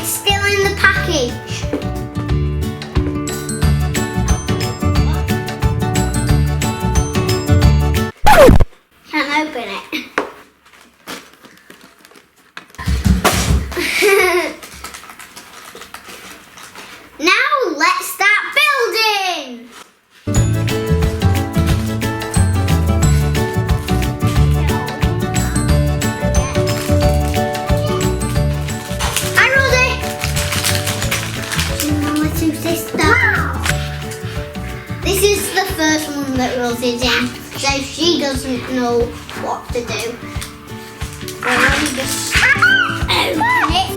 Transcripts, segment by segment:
it's still in the package. Can't open it. Now let's start building. I rolled it. Now let's do this down. This is the first one that rolls it in, so she doesn't know what to do. So let me just open it.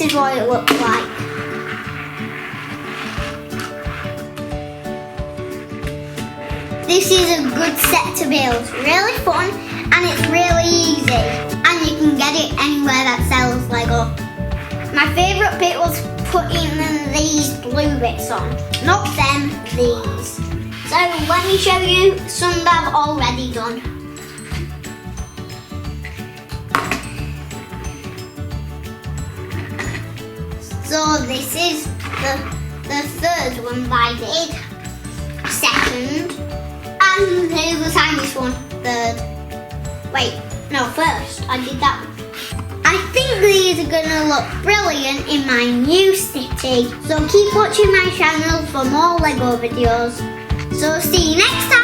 is what it looks like. This is a good set to build. Really fun and it's really easy. And you can get it anywhere that sells Lego. My favourite bit was putting these blue bits on. Not them, these. So let me show you some that I've already done. So this is the third one that I did. Second. And here's the tiniest one. Third. Wait, no, first. I did that one. I think these are going to look brilliant in my new city. So keep watching my channel for more Lego videos. So see you next time.